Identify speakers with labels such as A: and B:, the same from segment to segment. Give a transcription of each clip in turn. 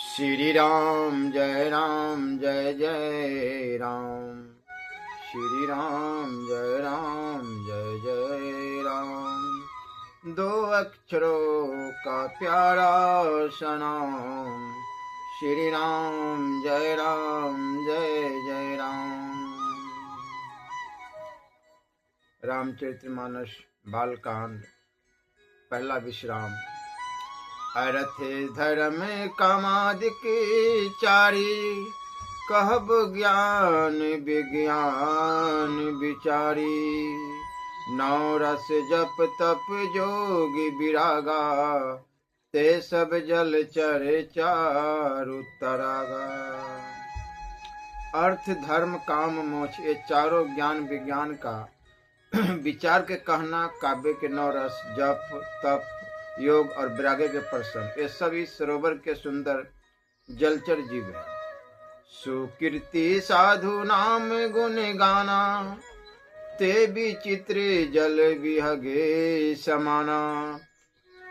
A: श्री राम जय राम। श्री राम जय जय राम। दो अक्षरों का प्यारा सा नाम, श्री राम जय जय राम। रामचरितमानस बालकांड पहला विश्राम। अर्थ धर्म कामादिक चारी, कहब ज्ञान विज्ञान विचारी। नौ रस जप तप जोग विरागा, ते सब जल चर चारु तरागा। अर्थ धर्म काम मोक्ष ये चारों ज्ञान विज्ञान का विचार के कहना, काव्य के नौ रस जप तप योग और विरागे के प्रसंग, ये सभी सरोवर के सुंदर जलचर जीव है। सुकीर्ति साधु नाम गुण गाना, ते विचित्र जल विहगे समाना।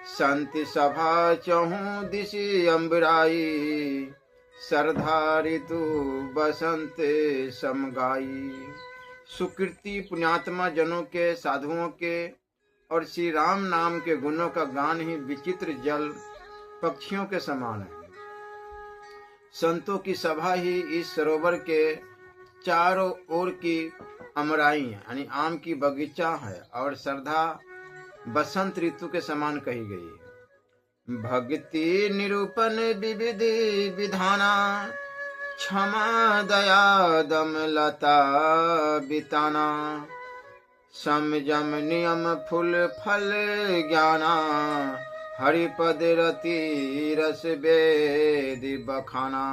A: संति सभा चहु दिशि अम्बराई, सरधा ऋतु बसंत समगाई। सुकीर्ति पुण्यात्मा जनों के, साधुओं के और श्री राम नाम के गुणों का गान ही विचित्र जल पक्षियों के समान है। संतों की सभा ही इस सरोवर के चारों ओर की अमराई यानी आम की बगीचा है और श्रद्धा बसंत ऋतु के समान कही गई है। भक्ति निरूपण विविधि विधाना, क्षमा दया दम लता बिताना। समजम नियम फूल फल ज्ञाना, हरिपद रति रस वेद बखाना।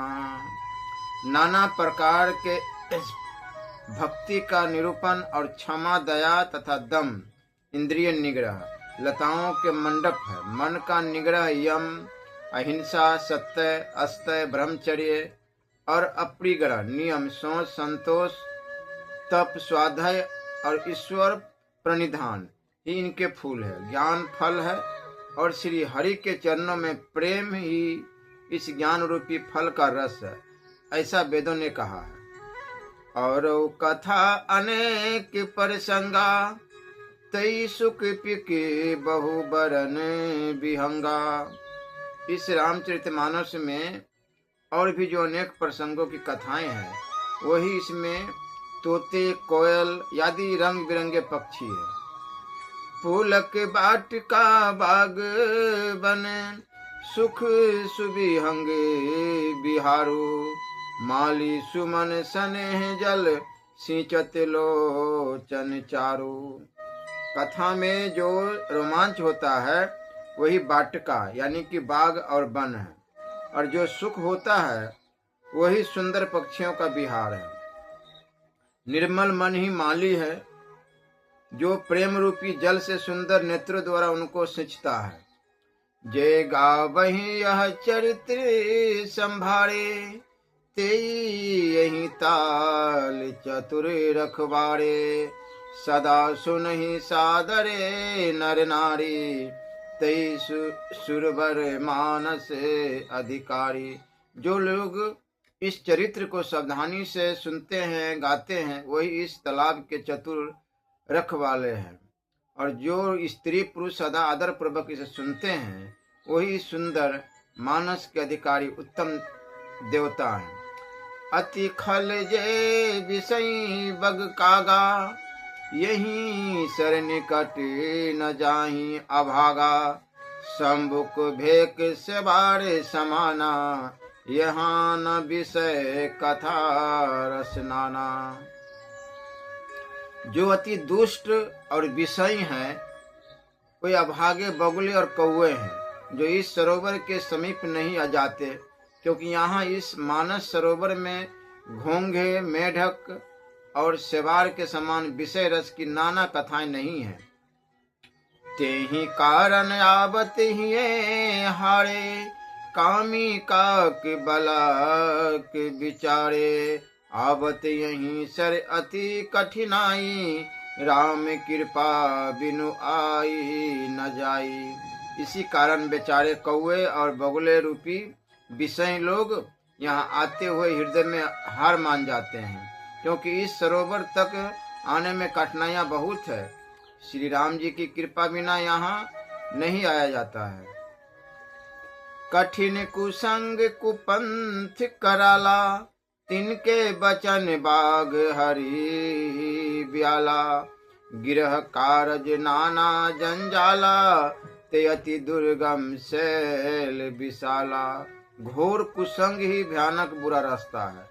A: नाना प्रकार के भक्ति का निरूपण और क्षमा दया तथा दम इंद्रिय निग्रह लताओं के मंडप है। मन का निग्रह यम, अहिंसा, सत्य, अस्तय, ब्रह्मचर्य और अप्रिग्रह नियम, सोच, संतोष, तप, स्वाध्याय और ईश्वर प्रणिधान ही इनके फूल है। ज्ञान फल है और श्री हरि के चरणों में प्रेम ही इस ज्ञान रूपी फल का रस है, ऐसा वेदों ने कहा है। और कथा अनेक प्रसंगा, तई सुख पिके बहु बरन विहंगा। इस रामचरितमानस में और भी जो अनेक प्रसंगों की कथाएं हैं, वही इसमें तोते, कोयल आदि रंग बिरंगे पक्षी है। फूलक बाट का बाग बन, सुख सुबिहंग बिहारू। माली सुमन सनेह जल, सिंचत लोचन चारू। कथा में जो रोमांच होता है वही बाटका यानी कि बाग और वन है, और जो सुख होता है वही सुंदर पक्षियों का विहार है। निर्मल मन ही माली है, जो प्रेम रूपी जल से सुंदर नेत्रों द्वारा उनको सिंचता है। जय गावहि यह चरित्र संभारे, ते यही ताल चतुर रखवारे। सदा सुनहि सादरे नर नारी, ते सुरवर मानस अधिकारी। जो लोग इस चरित्र को सावधानी से सुनते हैं, गाते हैं, वही इस तालाब के चतुर रखवाले हैं, और जो स्त्री पुरुष सदा आदर पूर्वक इसे सुनते हैं वही सुंदर मानस के अधिकारी उत्तम देवता हैं। अति खल जे विषय बग कागा, यही सर निकट न जाहि अभागा। शंभुक भेक से बारे समाना, यहाँ न विषय कथा रसनाना। जो अति दुष्ट और विषयी हैं, कोई अभागे बगुले और कौवे हैं, जो इस सरोवर के समीप नहीं आ जाते, क्योंकि यहाँ इस मानस सरोवर में घोंघे, मेढक और सेवार के समान विषय रस की नाना कथाएं नहीं हैं। तेहि कारण आवत ही हारे, कामी काक बलाक विचारे। आवत यहीं सर अति कठिनाई, राम कृपा बिनु आई न जाई। इसी कारण बेचारे कौवे और बगुले रूपी विषय लोग यहाँ आते हुए हृदय में हार मान जाते हैं, क्योंकि इस सरोवर तक आने में कठिनाइयां बहुत है। श्री राम जी की कृपा बिना यहाँ नहीं आया जाता है। कठिन कुसंग कुपंथ कराला, तिनके बचन बाग हरि ब्याला। गिरह कारज नाना जंजाला, ते अति दुर्गम शैल विशाला। घोर कुसंग ही भयानक बुरा रास्ता है।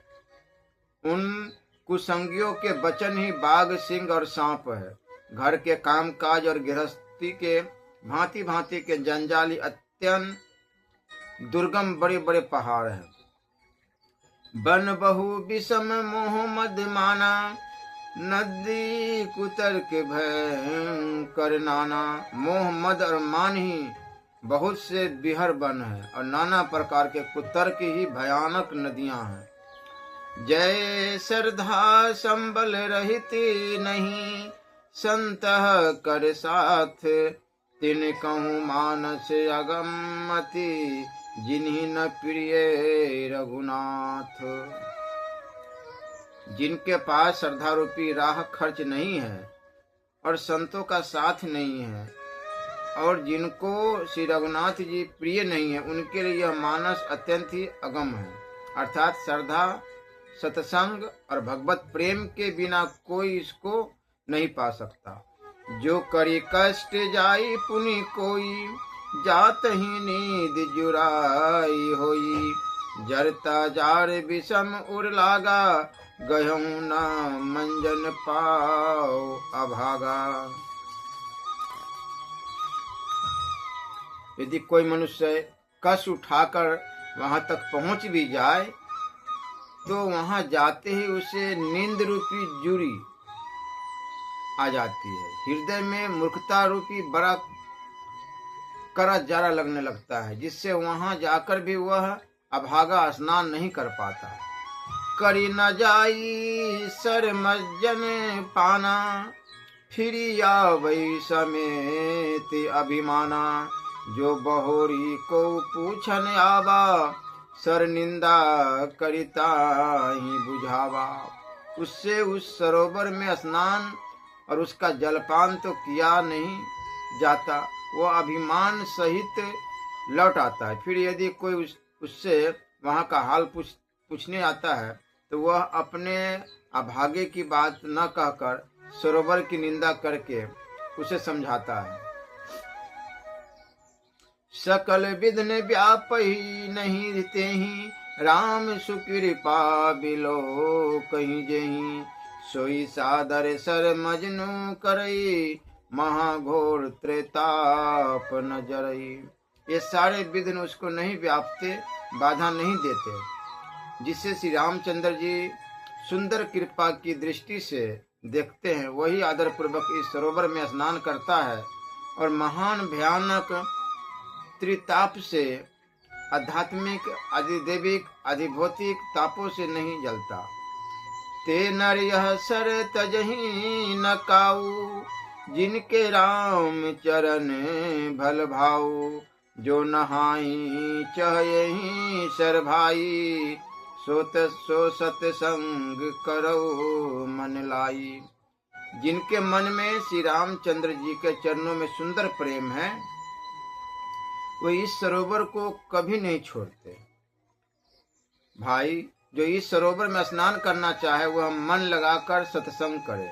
A: उन कुसंगियों के वचन ही बाघ, सिंह और सांप है। घर के कामकाज और गृहस्थी के भांति भांति के जंजाली अत्यंत दुर्गम बड़े बड़े पहाड़ हैं। बन बहु विषम मोह मद माना, नदी कुतर्क भयंकर नाना। मोह मद और मान ही बहुत से बिहर बन है और नाना प्रकार के कुतर्क ही भयानक नदियां हैं। जय श्रद्धा संबल रहित नहीं, संत कर साथ। तिन कहूँ मानस अगमति, जिन्हीं न प्रिय रघुनाथ। जिनके पास श्रद्धा रूपी राह खर्च नहीं है और संतों का साथ नहीं है और जिनको श्री रघुनाथ जी प्रिय नहीं है, उनके लिए यह मानस अत्यंत ही अगम है। अर्थात श्रद्धा, सत्संग और भगवत प्रेम के बिना कोई इसको नहीं पा सकता। जो करी कष्ट जाई पुनि कोई, जात ही नींद जुराई होई। जरता जार विषम उर लागा, गहूं न मंजन पाओ अभागा। यदि कोई मनुष्य कष्ट उठाकर वहां तक पहुंच भी जाए तो वहां जाते ही उसे नींद रूपी जुरी आ जाती है। हृदय में मूर्खता रूपी बड़ा कड़ा जारा लगने लगता है, जिससे वहां जाकर भी वह अभागा स्नान नहीं कर पाता। करी न जाई सर मज्जन पाना, फिर आवई समेत अभिमाना। जो बहोरी को पूछन आवा, सर निंदा करिता ही बुझावा। उससे उस सरोवर में स्नान और उसका जलपान तो किया नहीं जाता, वो अभिमान सहित लौट आता है। फिर यदि कोई उससे वहां का हाल पूछने आता है तो वह अपने अभागे की बात न कहकर सरोवर की निंदा करके उसे समझाता है। सकल विघ्न व्यापहि नहीं तेहि, राम सुकृपा बिलो कहीं जेहि। सोई सादर सर मजनू करई, महाघोर त्रेताप न जरई। ये सारे विघ्न उसको नहीं व्यापते, बाधा नहीं देते, जिससे श्री रामचंद्र जी सुंदर कृपा की दृष्टि से देखते हैं, वही आदर पूर्वक इस सरोवर में स्नान करता है और महान भयानक त्रिताप से, आध्यात्मिक, अधिदैविक, अधिभौतिक तापों से नहीं जलता। ते नर यह सर तजही न काऊ, जिनके राम चरण भल भाऊ। जो नहाई चहयही सर भाई, सो सत्संग करो मन लाई। जिनके मन में श्री रामचंद्र जी के चरणों में सुंदर प्रेम है, वो इस सरोवर को कभी नहीं छोड़ते। भाई, जो इस सरोवर में स्नान करना चाहे वह मन लगाकर सत्संग करे।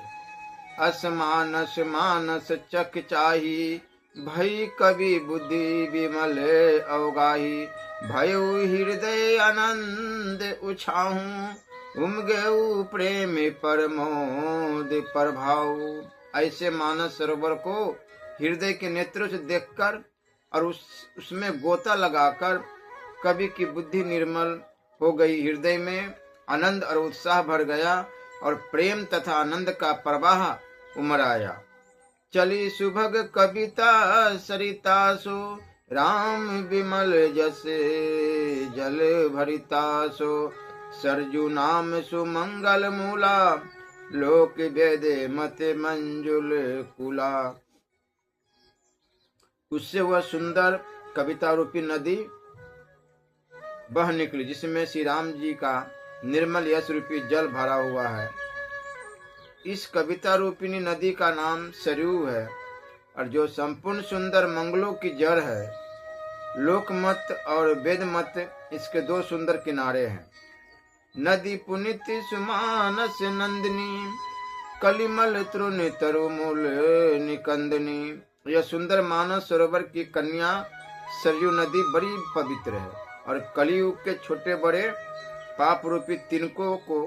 A: असमानस मानस चक चाही, भई कवि बुद्धि विमल अवगाही। भयो हृदय आनंद उछाहू, उमगेऊ प्रेम परमोद प्रभाऊ। ऐसे मानस सरोवर को हृदय के नेत्रों से देखकर और उसमें गोता लगाकर कवि की बुद्धि निर्मल हो गई, हृदय में आनंद और उत्साह भर गया और प्रेम तथा आनंद का प्रवाह उमड़ आया। चली सुभग कविता सरिता सो, राम विमल जसे जल भरिता सो। सरजू नाम सुमंगल मूला, लोक वेदे मत मंजुल कुला। उससे वह सुंदर कविता रूपी नदी बह निकली, जिसमें श्री राम जी का निर्मल यश रूपी जल भरा हुआ है। इस कविता रूपिणी नदी का नाम सरयू है, और जो संपूर्ण सुंदर मंगलों की जड़ है। लोकमत और वेदमत इसके दो सुंदर किनारे हैं। नदी पुनित सुमानस नंदिनी, कलिमल तरुण तरुमूल निकंदनी। यह सुंदर मानस सरोवर की कन्या सरयू नदी बड़ी पवित्र है, और कलियुग के छोटे बड़े पाप रूपी तिनकों को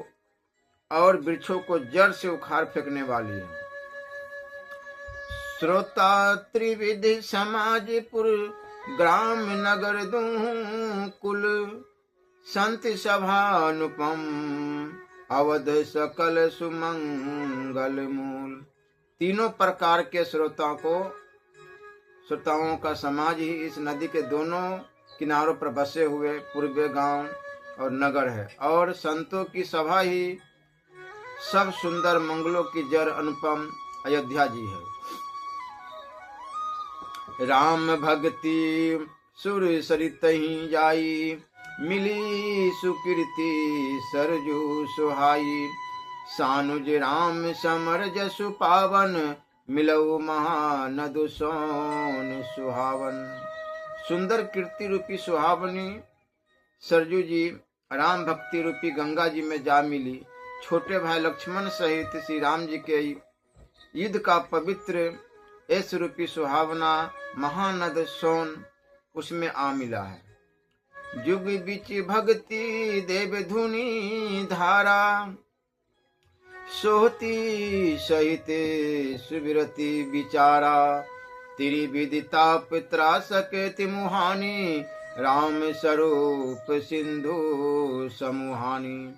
A: और वृक्षों को जड़ से उखाड़ फेंकने वाली है। श्रोता त्रिविधि समाजपुर, ग्राम नगर दूं कुल, संत सभा अनुपम, अवध सकल सुमंगल मूल। तीनों प्रकार के श्रोताओं का समाज ही इस नदी के दोनों किनारों पर बसे हुए पूर्व गांव और नगर है, और संतों की सभा ही सब सुंदर मंगलों की जड़ अनुपम अयोध्या जी है। राम भक्ति सुर सरित ही जाई, मिली सुकीर्ति सरजू सुहाई। सानुज राम समर जसु पावन, मिलऊ महानदु सोन सुहावन। सुंदर कीर्ति रूपी सुहावनी सरजू जी राम भक्ति रूपी गंगा जी में जा मिली। छोटे भाई लक्ष्मण सहित श्री राम जी के युद्ध का पवित्र ऐस रूपी सुहावना महानद सोन उसमें आ मिला है। जुग बिच भक्ति देव धुनी धारा, सोहती सहित सुबिरति विचारा। तिरि विदिताप त्रासके तिमुहानी, राम स्वरूप सिंधु समूहानी।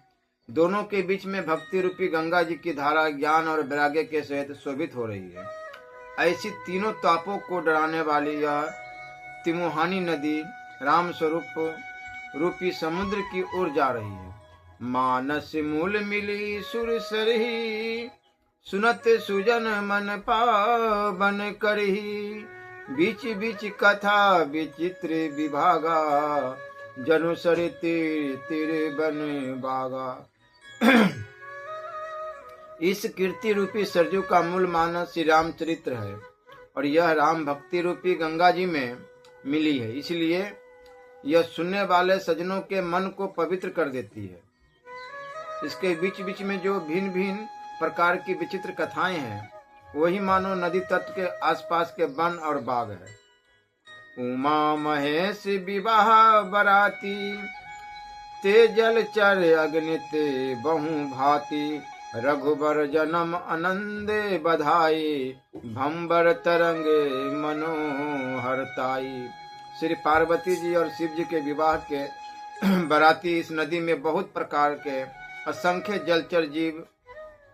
A: दोनों के बीच में भक्ति रूपी गंगा जी की धारा ज्ञान और वैराग्य के सहित शोभित हो रही है। ऐसी तीनों तापों को डराने वाली यह तिमुहानी नदी राम स्वरूप रूपी समुद्र की ओर जा रही है। मानस मूल मिली सुर सरही, सुनत सुजन मन पावन करही। बीच बीच कथा विचित्र विभागा, जनु सर तीर तीर बन बागा। इस कीर्ति रूपी सरजू का मूल मानस श्री रामचरित्र है, और यह राम भक्ति रूपी गंगा जी में मिली है। इसलिए यह सुनने वाले सज्जनों के मन को पवित्र कर देती है। इसके बीच बीच में जो भिन्न भिन्न प्रकार की विचित्र कथाएं हैं, वही मानो नदी तट के आसपास के वन और बाग है। उमा महेश विवाह बराती, ते जल चर अग्नित बहु भांति। रघुबर जन्म आनंदे बधाई, भंबर तरंग मनोहरताई। श्री पार्वती जी और शिव जी के विवाह के बराती इस नदी में बहुत प्रकार के असंख्य जलचर जीव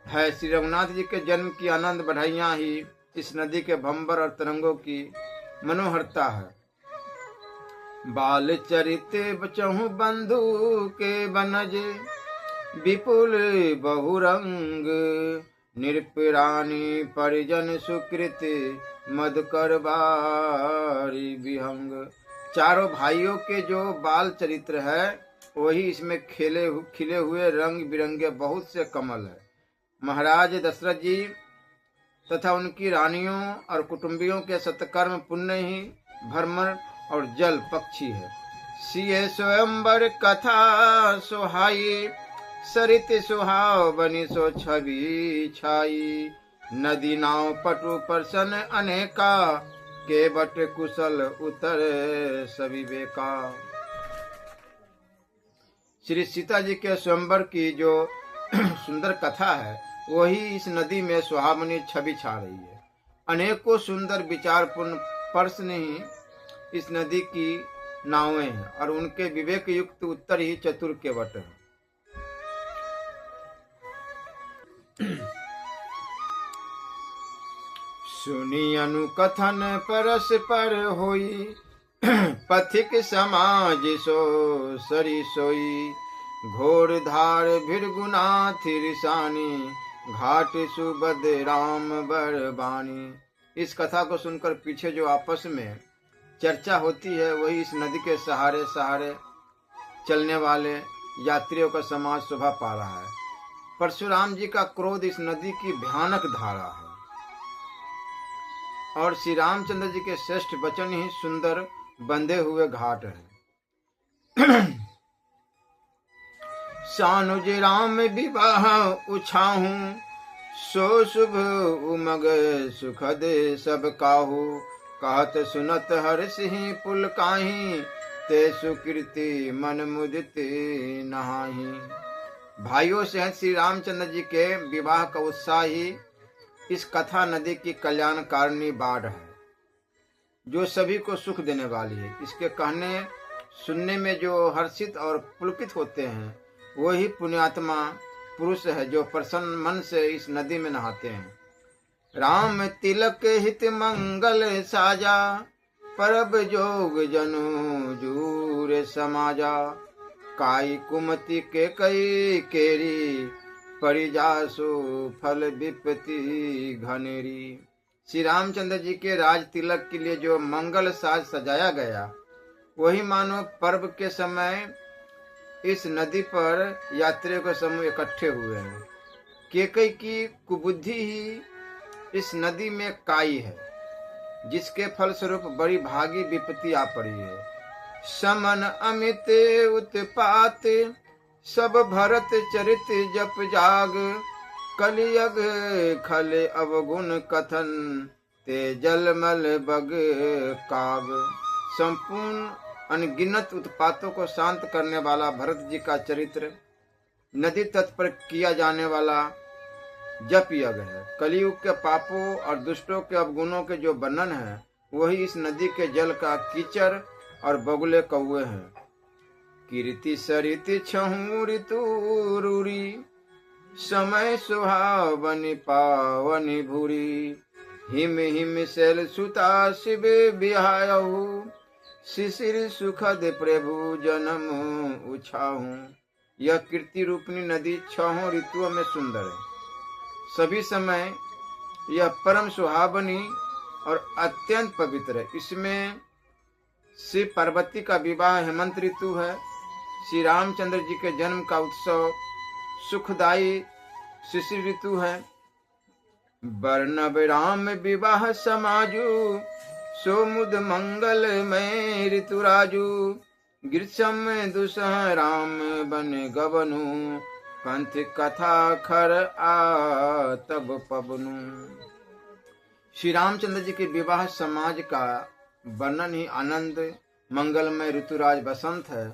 A: है। श्री रघुनाथ जी के जन्म की आनंद बढ़ाइयां ही इस नदी के भंबर और तरंगों की मनोहरता है। बाल चरिते बचहु बंधु के बनजे, विपुल बहुरंग निरपरानी। परिजन सुकृत मधुकर बारी विहंग। चारों भाइयों के जो बाल चरित्र है, वही इसमें खिले हुए रंग बिरंगे बहुत से कमल है। महाराज दशरथ जी तथा उनकी रानियों और कुटुंबियों के सत्कर्म पुण्य ही भ्रमर और जल पक्षी है। सिए स्वयंवर कथा सुहाई, सरित सुहाव बनी सो छवि छाई। नदी नाव पटु परसन अनेका, के बट कुशल उतर सभी बेका। श्री सीता जी के स्वयंवर की जो सुंदर कथा है, वही इस नदी में सुहावनी छवि छा रही है। अनेकों सुंदर विचारपूर्ण पर्सन ही इस नदी की नावें हैं, और उनके विवेक युक्त उत्तर ही चतुर के वट है। सुनी अनुकथन परस्पर होई, पथिक समाज सो सरी सोई। घोर धार भिरगुनाथ रिसानी, घाट सुबद राम बरबानी। इस कथा को सुनकर पीछे जो आपस में चर्चा होती है, वही इस नदी के सहारे सहारे चलने वाले यात्रियों का समाज शोभा पा रहा है। परशुराम जी का क्रोध इस नदी की भयानक धारा है और श्री रामचंद्र जी के श्रेष्ठ वचन ही सुंदर बंधे हुए घाट है। सानुज राम विवाह उछाहू, सो शुभ उमग सुखद सब काहू। कहत सुनत हर सिंह पुल काही, ते सुकृति मन मुदित नहाही। भाइयों से श्री रामचंद्र जी के विवाह का उत्साह ही इस कथा नदी की कल्याणकारिणी बाढ़ है, जो सभी को सुख देने वाली है। इसके कहने सुनने में जो हर्षित और पुलकित होते हैं, वही पुण्यात्मा पुरुष है जो प्रसन्न मन से इस नदी में नहाते हैं। राम तिलक हित मंगल साजा, परब जोग जनु जूर समाजा। काई कुमति के कई केरी, परिजासु फल विपत्ति घनेरी। श्री रामचंद्र जी के राज तिलक के लिए जो मंगल साज सजाया गया, वही मानो पर्व के समय इस नदी पर यात्रियों के समूह इकट्ठे हुए हैं। केकई की कुबुद्धि ही इस नदी में काई है, जिसके फलस्वरूप बड़ी भागी विपत्ति आ पड़ी है। समन अमित उत्पात, सब भरत चरित जप जाग। कलियग खल अवगुण कथन, ते जलमल बग काग। संपूर्ण अनगिनत उत्पातों को शांत करने वाला भरत जी का चरित्र, नदी तट पर किया जाने वाला जप यज्ञ है। कलयुग के पापों और दुष्टों के अवगुणों के जो वर्णन है, वही इस नदी के जल का कीचड़ और बगुले कौए हैं। कीर्ति सरिति छहु ऋतु रूरी, समय सुहावनि पावनि भूरी। हिम हिम शैल सुता शिव बिहायहु, शिशिर सुखद प्रभु जन्म उछाहू। यह कीर्ति रूपनी नदी 6 ऋतुओं में सुंदर है। सभी समय यह परम सुहावनी और अत्यंत पवित्र है। इसमें शिव पार्वती का विवाह हेमंत ऋतु है। श्री रामचंद्र जी के जन्म का उत्सव सुखदायी शिशिर ऋतु है। वर्णव राम विवाह समाजु, सोमुद मंगल में ऋतुराजु। ग्रीष्म दुसह राम बन गवनु, पंथ कथा खर आ तब पवनु। श्री रामचंद्र जी के विवाह समाज का वर्णन ही आनंद मंगलमय ऋतुराज बसंत है।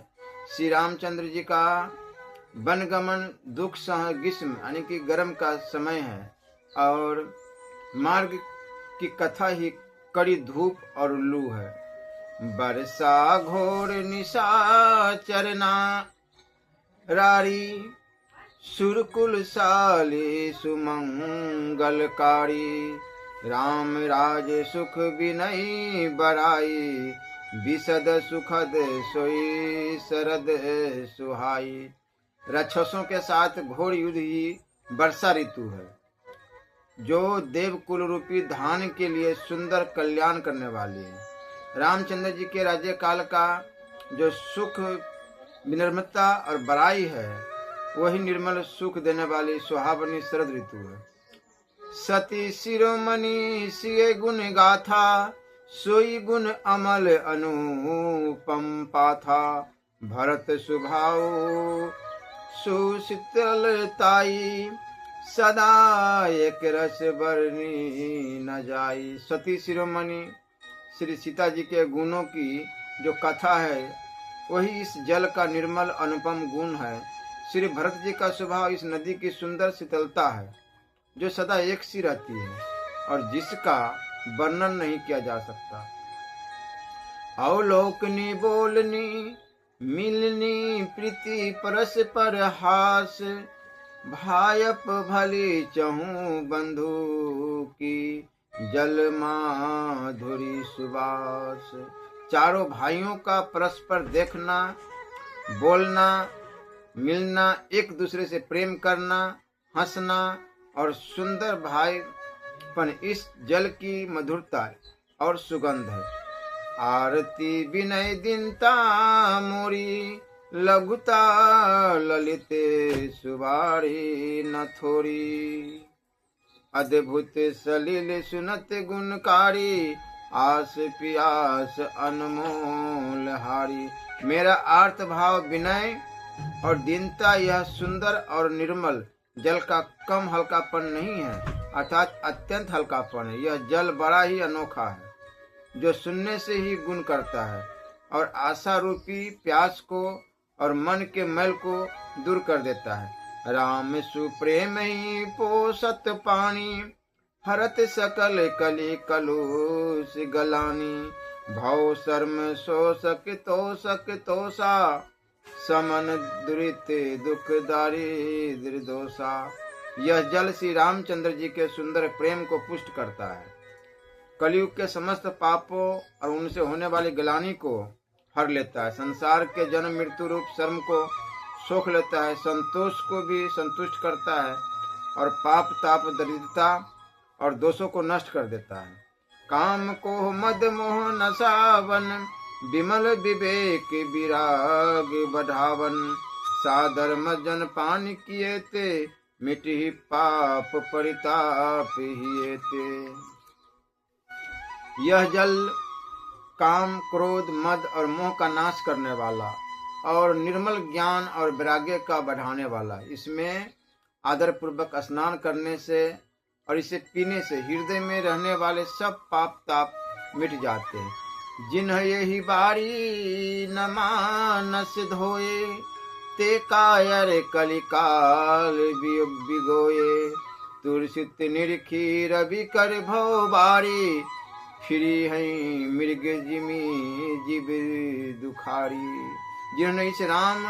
A: श्री रामचंद्र जी का वनगमन दुख सह ग्रीष्म यानी कि गर्म का समय है, और मार्ग की कथा ही कड़ी धूप और लू है। बरसा घोर निशाचरना, रारी सुरकुल साली सुमंगलकारी। राम राज सुख विनय बराई, विशद सुखद सोई शरद सुहाई। राक्षसों के साथ घोर युद्ध ही वर्षा ऋतु है, जो देवकुल रूपी धान के लिए सुंदर कल्याण करने वाली है। रामचंद्र जी के राज्य काल का जो सुख विनम्रता और बड़ाई है, वही निर्मल सुख देने वाली सुहावनी शरद ऋतु है। सती शिरोमणि सिए गुण गाथा, सोई गुण अमल अनुपम पाथा। भरत सुभाव सुशीतलताई, सदा एक रस बरनी न जाई। सती शिरोमणि श्री सीता जी के गुणों की जो कथा है, वही इस जल का निर्मल अनुपम गुण है। श्री भरत जी का स्वभाव इस नदी की सुंदर शीतलता है, जो सदा एक सी रहती है और जिसका वर्णन नहीं किया जा सकता। अवलोकनी बोलनी मिलनी प्रीति परस्पर हास, भायप भली चहु बंधु की जल माधुरी सुबास। चारों भाइयों का परस्पर देखना, बोलना, मिलना, एक दूसरे से प्रेम करना, हंसना और सुंदर भाईपन इस जल की मधुरता और सुगंध है। आरती विनय दीनता मोरी, लघुता ललिते सुबारी न थोरी। अद्भुत सलिल सुनत गुणकारी, आस पियास अनमोल हारी। मेरा अर्थ भाव विनय और दीनता यह सुंदर और निर्मल जल का कम हल्कापन नहीं है, अर्थात अत्यंत हल्कापन है। यह जल बड़ा ही अनोखा है, जो सुनने से ही गुण करता है और आशा रूपी प्यास को और मन के मैल को दूर कर देता है। राम सुप्रेम ही पोषत पानी, हरत सकल कली कलुष गलानी। भव शर्म शोषक तोषा, समन दुरित दुख दारिद्र दोषा। यह जल श्री रामचंद्र जी के सुंदर प्रेम को पुष्ट करता है, कलयुग के समस्त पापों और उनसे होने वाली गलानी को हर लेता है, संसार के जन्म मृत्यु रूप शर्म को सोख लेता है, संतोष को भी संतुष्ट करता है और पाप ताप दरिद्रता और दोषों को नष्ट कर देता है। काम को मद मोह नसावन, विमल विवेक विराग बढ़ावन। साधर्म जन पान किए ते, मिटि पाप परिताप हिए ते। यह जल काम क्रोध मद और मोह का नाश करने वाला और निर्मल ज्ञान और वैराग्य का बढ़ाने वाला। इसमें आदर पूर्वक स्नान करने से और इसे पीने से हृदय में रहने वाले सब पाप ताप मिट जाते हैं। जिन्ह यही बारी न मानस धोए, ते कायर कलिकाल बिगोए। तुलसित निरखी रवि कर भव बारी, फिरी है मृग जिमी जीव दुखारी। जिन्होंने इस राम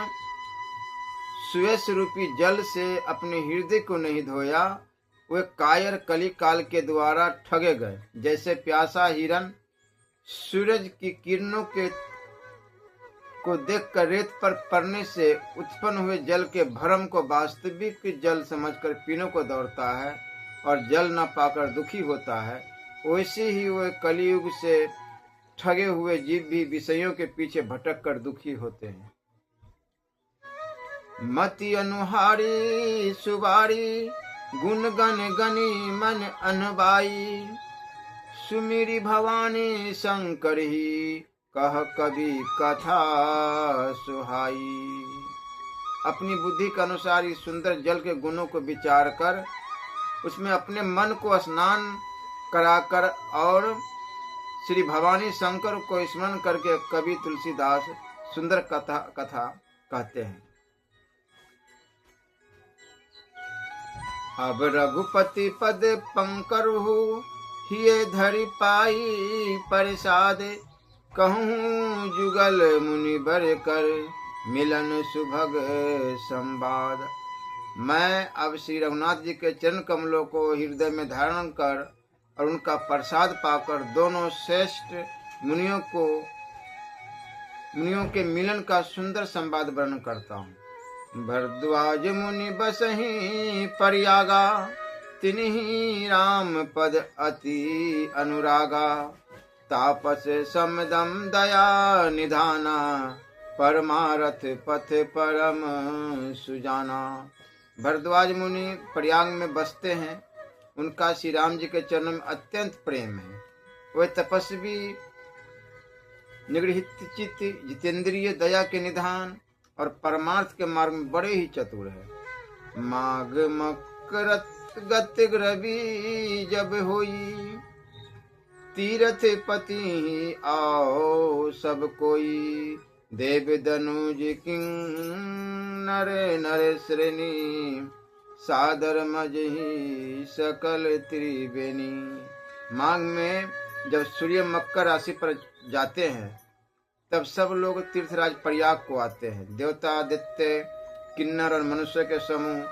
A: सुयस रूपी जल से अपने हृदय को नहीं धोया, वे कायर कली काल के द्वारा ठगे गए। जैसे प्यासा हिरन सूरज की किरणों के को देखकर रेत पर पड़ने से उत्पन्न हुए जल के भ्रम को वास्तविक जल समझकर पीने को दौड़ता है और जल न पाकर दुखी होता है, वैसे ही वे कलयुग से ठगे हुए जीव भी विषयों के पीछे भटक कर दुखी होते हैं। मति अनुहारी सुबारी, गुण गण गनी मन अनबाई। सुमिरी भवानी शंकर ही, कह कभी कथा सुहाई। अपनी बुद्धि के अनुसार इस सुंदर जल के गुणों को विचार कर उसमें अपने मन को स्नान कराकर और श्री भवानी शंकर को स्मरण करके कवि तुलसीदास सुंदर कथा कहते हैं। अब रघुपति पद पंकरहु, हिये धरि पाई प्रसाद। कहूँ जुगल मुनि बर कर, मिलन सुभग संवाद। मैं अब श्री रघुनाथ जी के चरण कमलों को हृदय में धारण कर और उनका प्रसाद पाकर दोनों श्रेष्ठ मुनियों के मिलन का सुंदर संवाद वर्णन करता हूँ। भरद्वाज मुनि बसहि परियागा, तिन्हि राम पद अति अनुरागा। तापस समदम दया निधाना, परमारथ पथ परम सुजाना। भरद्वाज मुनि प्रयाग में बसते हैं, उनका श्री राम जी के चरणों में अत्यंत प्रेम है। वे तपस्वी निगृहित चित्त, जितेंद्रिय, दया के निधान और परमार्थ के मार्ग में बड़े ही चतुर है। माघ मकरत गत रवि जब होई, तीरथ पति आओ सब कोई। देव दनुज किंग नर श्रेणी, सादर मजही सकल त्रिवेणी। माघ में जब सूर्य मकर राशि पर जाते हैं तब सब लोग तीर्थराज प्रयाग को आते हैं। देवता आदित्य किन्नर और मनुष्य के समूह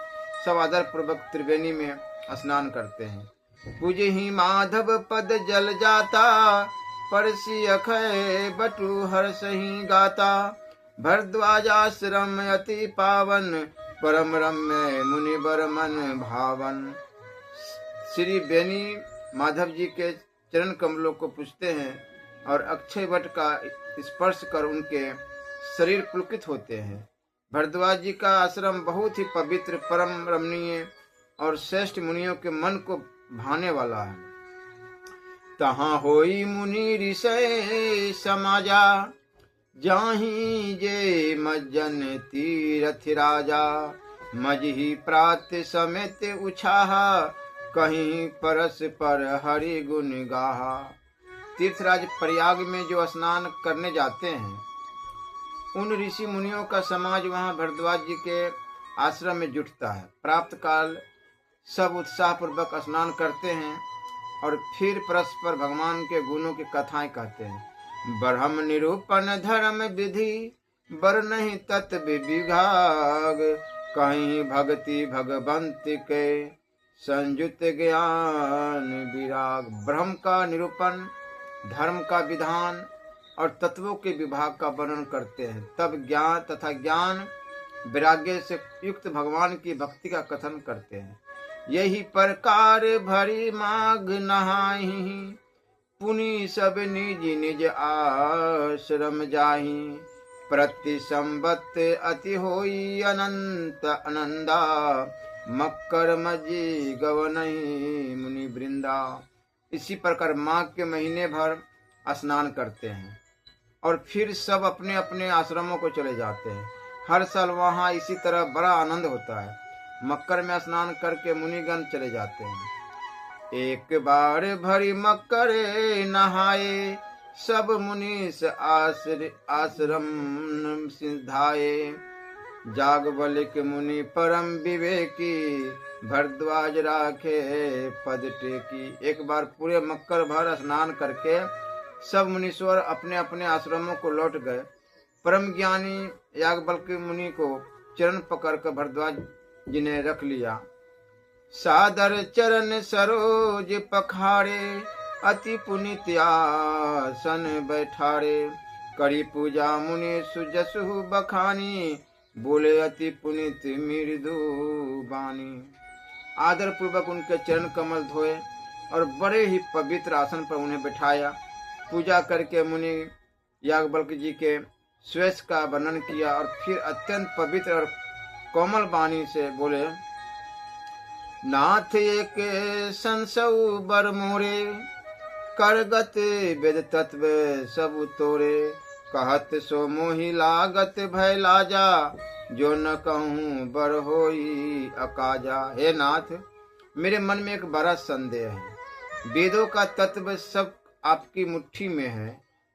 A: सब आदर पूर्वक त्रिवेणी में स्नान करते हैं। पूजे ही माधव पद जल जाता, परसी अखय बटु हर्ष ही गाता। भरद्वाज आश्रम अति पावन, परम रम्य मुनि बर मन भावन। श्री बेनी माधव जी के चरण कमलों को पूजते हैं और अक्षय वट का स्पर्श कर उनके शरीर पुलकित होते हैं। भरद्वाज जी का आश्रम बहुत ही पवित्र, परम रमणीय और श्रेष्ठ मुनियों के मन को भाने वाला है। तहाँ होई मुनि ऋषय समाजा, जाहि जे मज्जन तीरथ राजा। मजही प्रात समेत उछाहा, कहीं परस पर हरि गुण गाहा। तीर्थराज प्रयाग में जो स्नान करने जाते हैं, उन ऋषि मुनियों का समाज वहां भरद्वाज जी के आश्रम में जुटता है। प्राप्त काल सब उत्साह पूर्वक स्नान करते हैं और फिर परस्पर भगवान के गुणों की कथाएं कहते हैं। ब्रह्म निरूपण धर्म विधि, बर नहीं तत् विभाग। कहीं भक्ति भगवंत के, संयुत ज्ञान विराग। ब्रह्म का निरूपण, धर्म का विधान और तत्वों के विभाग का वर्णन करते हैं। तब ज्ञान तथा ज्ञान वैराग्य से युक्त भगवान की भक्ति का कथन करते हैं। यही प्रकार भरी माघ नहाई, पुनि सब निज निज आश्रम जाहि। प्रति संबत अति होई अनंत आनंदा, मकर मजी गवनहि मुनि वृंदा। इसी प्रकार माघ के महीने भर स्नान करते हैं और फिर सब अपने अपने आश्रमों को चले जाते हैं। हर साल वहाँ इसी तरह बड़ा आनंद होता है। मकर में स्नान करके मुनिगण चले जाते हैं। एक बार भरी मकर नहाए, सब मुनीस आश्रम सिधाए। जागबलिक मुनि परम विवेकी, भरद्वाज राखे पद टेकी। एक बार पूरे मकर भर स्नान करके सब मुनीश्वर अपने अपने आश्रमों को लौट गए। परम ज्ञानी याज्ञवल्क्य मुनि को चरण पकड़कर भरद्वाज जी ने रख लिया। सादर चरण सरोज पखारे, अति पुनित आसन बैठारे। करी पूजा मुनि सुजसु बखानी, बोले अति पुनित मृदु बानी। आदर पूर्वक उनके चरण कमल धोए और बड़े ही पवित्र आसन पर उन्हें बिठाया। पूजा करके मुनि याज्ञवल्क्य जी के श्वेत का वर्णन किया और फिर अत्यंत पवित्र और कोमल वाणी से बोले, नाथ एक संसौ बर मोरे, करगत वेद तत्व सब तोरे। कहत सो मोहि लागत भय लाजा, जो न कहूँ बर होई अकाजा। हे नाथ, मेरे मन में एक बड़ा संदेह है। वेदों का तत्व सब आपकी मुट्ठी में है,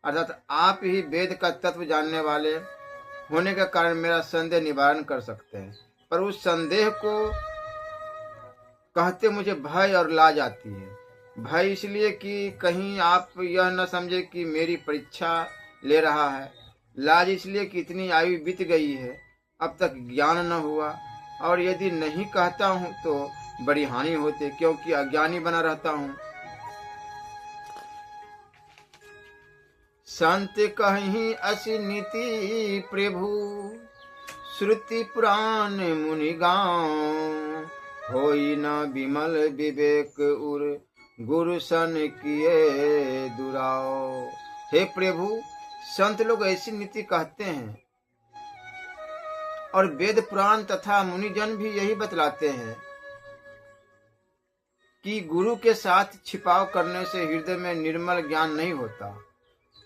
A: अर्थात आप ही वेद का तत्व जानने वाले होने के कारण मेरा संदेह निवारण कर सकते हैं। पर उस संदेह को कहते मुझे भय और लाज आती है। भय इसलिए कि कहीं आप यह न समझे कि मेरी परीक्षा ले रहा है। लाज इसलिए कि इतनी आयु बीत गई है, अब तक ज्ञान न हुआ, और यदि नहीं कहता हूँ तो बड़ी हानि होती, क्योंकि अज्ञानी बना रहता हूँ। संत कहीं असी नीति प्रभु, श्रुति पुराण मुनि गाँव। होई न विमल विवेक उर, गुरु सन किए दुराओ। हे प्रभु, संत लोग ऐसी नीति कहते हैं और वेद पुराण तथा मुनिजन भी यही बतलाते हैं कि गुरु के साथ छिपाव करने से हृदय में निर्मल ज्ञान नहीं होता।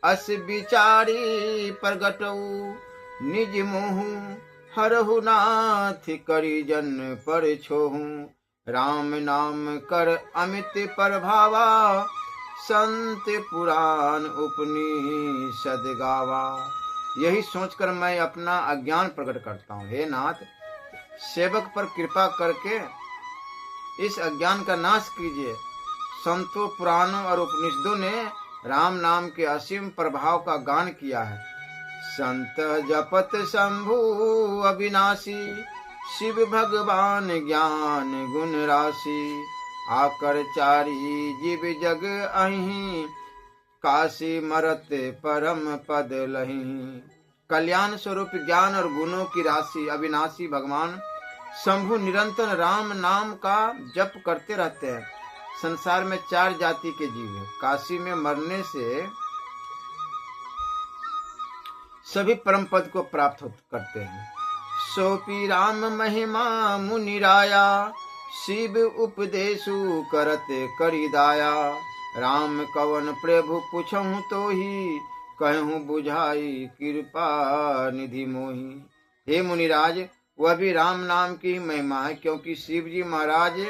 A: अस विचारी प्रगटऊ निज मोहू, हरहु नाथ करी जन पर छोहू। राम नाम कर अमित प्रभावा, संत पुराण उपनिषद गावा। यही सोचकर मैं अपना अज्ञान प्रकट करता हूँ। हे नाथ, सेवक पर कृपा करके इस अज्ञान का नाश कीजिए। संतों, पुराणों और उपनिषदों ने राम नाम के असीम प्रभाव का गान किया है। संत जपत शंभु अविनाशी, शिव भगवान ज्ञान गुण राशि। आकर चारी जीव जग अहि, काशी मरत परम पद लहि। कल्याण स्वरूप ज्ञान और गुणों की राशि अविनाशी भगवान शंभु निरंतर राम नाम का जप करते रहते हैं। संसार में 4 जाति के जीव हैं। काशी में मरने से सभी परम पद को प्राप्त करते हैं। सोपी राम महिमा मुनि राया, शिव उपदेशु करत करी दाया। राम कवन प्रभु पूछहु तो ही, कहूँ बुझाई कृपा निधि मोही। हे मुनिराज, वह भी राम नाम की महिमा है, क्योंकि शिव जी महाराज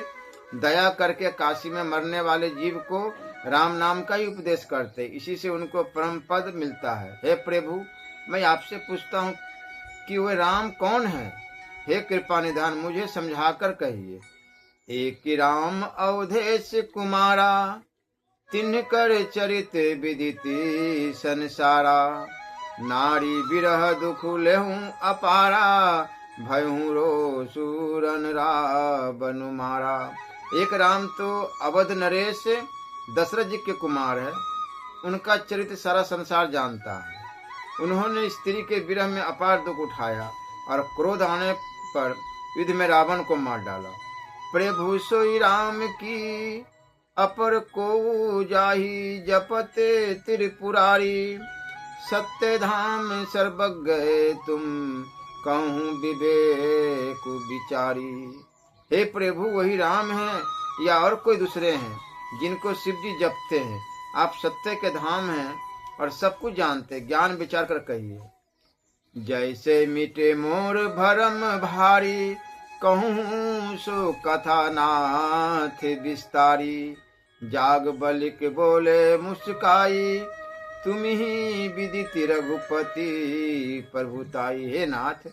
A: दया करके काशी में मरने वाले जीव को राम नाम का ही उपदेश करते, इसी से उनको परम पद मिलता है। हे प्रभु, मैं आपसे पूछता हूँ कि वह राम कौन है? हे कृपा निधान, मुझे समझाकर कहिए। एक राम अवधेश कुमारा, तिनकर चरित विदिति संसारा। नारी विरह दुख लेहूं अपारा, भयहूं रो सूरन रावण मारा। एक राम तो अवध नरेश दशरथ जी के कुमार है, उनका चरित्र सारा संसार जानता है। उन्होंने स्त्री के विरह में अपार दुख उठाया और क्रोध आने पर युद्ध में रावण को मार डाला। प्रभु सोई राम की अपर को जाही, जपते त्रिपुरारी। सत्य धाम सर्वज्ञ तुम, कहूँ विवेक विचारी। हे प्रभु, वही राम है या और कोई दूसरे हैं जिनको शिव जी जपते हैं? आप सत्य के धाम हैं और सब कुछ जानते, ज्ञान विचार कर कहिए। जैसे मिटे मोर भरम भारी, कहूँ सो कथा नाथ विस्तारी। जाग बलिक बोले मुस्काई, तुम ही विदित रघुपति प्रभुताई। हे नाथ,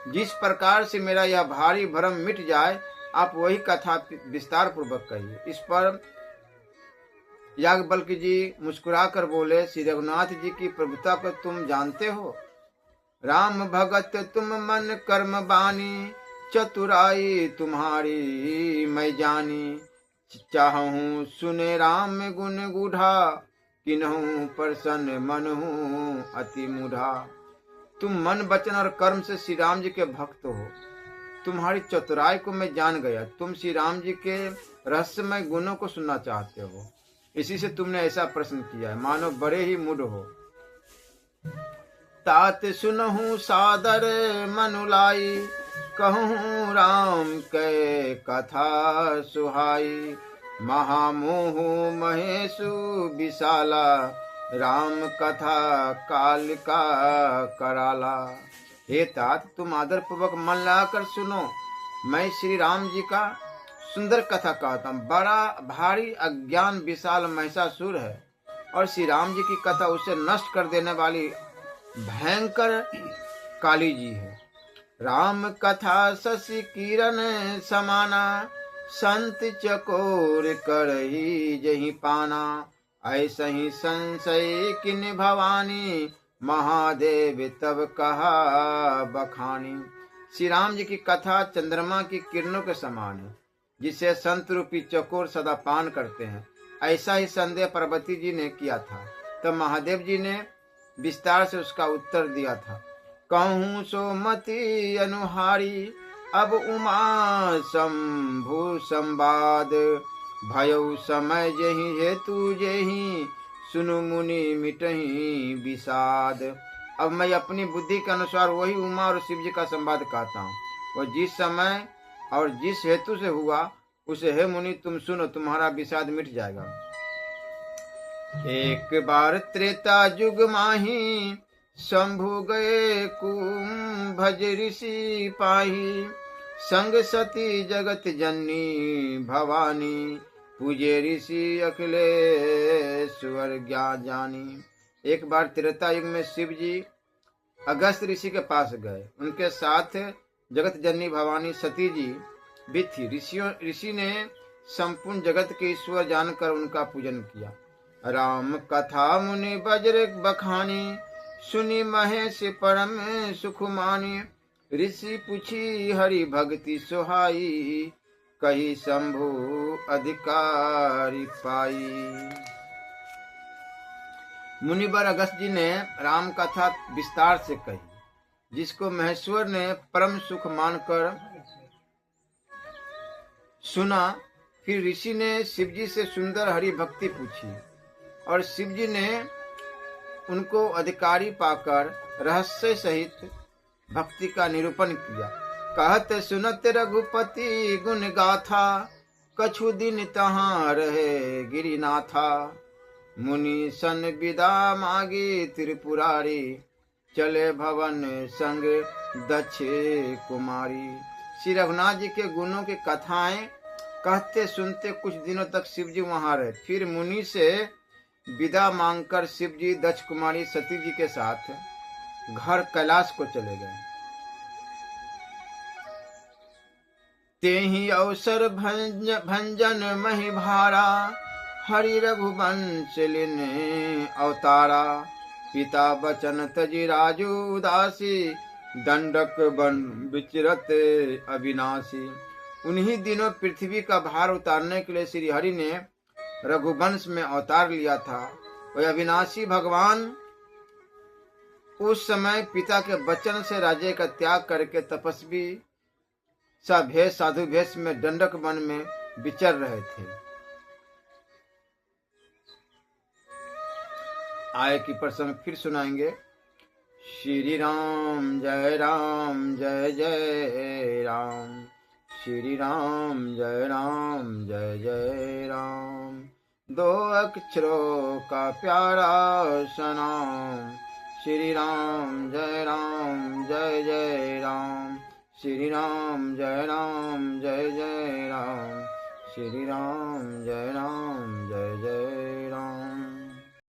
A: जिस प्रकार से मेरा यह भारी भरम मिट जाए, आप वही कथा विस्तार पूर्वक कहिए। इस पर याज्ञवल्क्य जी मुस्कुराकर बोले, श्री रघुनाथ जी की प्रभुता को तुम जानते हो। राम भगत तुम मन कर्म बानी, चतुराई तुम्हारी मैं जानी। चाहूं सुने राम गुण गूढ़ा, किन्हूं प्रसन्न मन हूँ अति मूढ़ा। तुम मन वचन और कर्म से श्री राम जी के भक्त हो, तुम्हारी चतुराई को मैं जान गया। तुम श्री राम जी के रहस्यमय गुणों को सुनना चाहते हो, इसी से तुमने ऐसा प्रश्न किया है, मानो बड़े ही मूढ़ हो। तात सुनहु सादर मनुलाई, कहूँ राम के कथा सुहाई। महामोह महेशु विशाला, राम कथा काल का कराला। हे तात, तुम आदर पूर्वक मन लगाकर सुनो, मैं श्री राम जी का सुंदर कथा कहता हूँ। बड़ा भारी अज्ञान विशाल महिषासुर है और श्री राम जी की कथा उसे नष्ट कर देने वाली भयंकर काली जी है। राम कथा शशि किरण समाना, संत चकोर करही जही पाना। ऐसा ही संशय किन भवानी, महादेव तब कहा बखानी। श्री राम जी की कथा चंद्रमा की किरणों के समान है, जिसे संत रूपी चकोर सदा पान करते हैं। ऐसा ही संदेह पार्वती जी ने किया था, तब महादेव जी ने विस्तार से उसका उत्तर दिया था। कहूँ सो मति अनुहारी, अब उमा शंभु संवाद। भयउ समय जही हेतु जेहि, सुनु मुनि मिटही विषाद। अब मैं अपनी बुद्धि के अनुसार वही उमा और शिव जी का संवाद कहता हूँ। वह जिस समय और जिस हेतु से हुआ, उसे हे मुनि तुम सुनो, तुम्हारा विषाद मिट जाएगा। एक बार त्रेता युग माही, शंभु गए कुंभज ऋषि पाही। संग सती जगत जननी भवानी, पूजे ऋषि अखिलेश्वर ज्ञान जानी। एक बार त्रेता युग में शिव जी अगस्त ऋषि के पास गए, उनके साथ जगत जननी भवानी सती जी भी थी। ऋषि ने संपूर्ण जगत के ईश्वर जानकर उनका पूजन किया। राम कथा मुनि बज्र बखानी, सुनी महेश परम सुख मानी। ऋषि पूछी हरि भक्ति सोहाई, कही शंभु अधिकारी पाई। मुनिवर अगस्त जी ने राम कथा विस्तार से कही, जिसको महेश्वर ने परम सुख मानकर सुना। फिर ऋषि ने शिव जी से सुंदर हरि भक्ति पूछी और शिव जी ने उनको अधिकारी पाकर रहस्य सहित भक्ति का निरूपण किया। कहत सुनत रघुपति गुण गाथा, कछु दिन तहाँ रहे गिरिनाथा। मुनि सन विदा मागी त्रिपुरारी, चले भवन संग दक्ष कुमारी। श्री रघुनाथ जी के गुणों की कथाएं कहते सुनते कुछ दिनों तक शिव जी वहां रहे। फिर मुनि से विदा मांगकर शिव जी दक्ष कुमारी सती जी के साथ घर कैलाश को चले गए। तेहि अवसर भंजन मही भारा, हरि रघुवंश लिने अवतारा। पिता बचन तजि राजू उदासी, दंडक बन विचरत अविनाशी। उन्हीं दिनों पृथ्वी का भार उतारने के लिए श्री हरि ने रघुवंश में अवतार लिया था। वह अविनाशी भगवान उस समय पिता के वचन से राज्य का त्याग करके तपस्वी भेष साधु भेष में दंडक वन में विचर रहे थे। आय की प्रसंग फिर सुनाएंगे। श्री राम जय जय राम, श्री राम जय जय राम। दो अक्षरों का प्यारा सनाम, श्री राम जय जय राम, श्री राम जय जय राम, श्री राम जय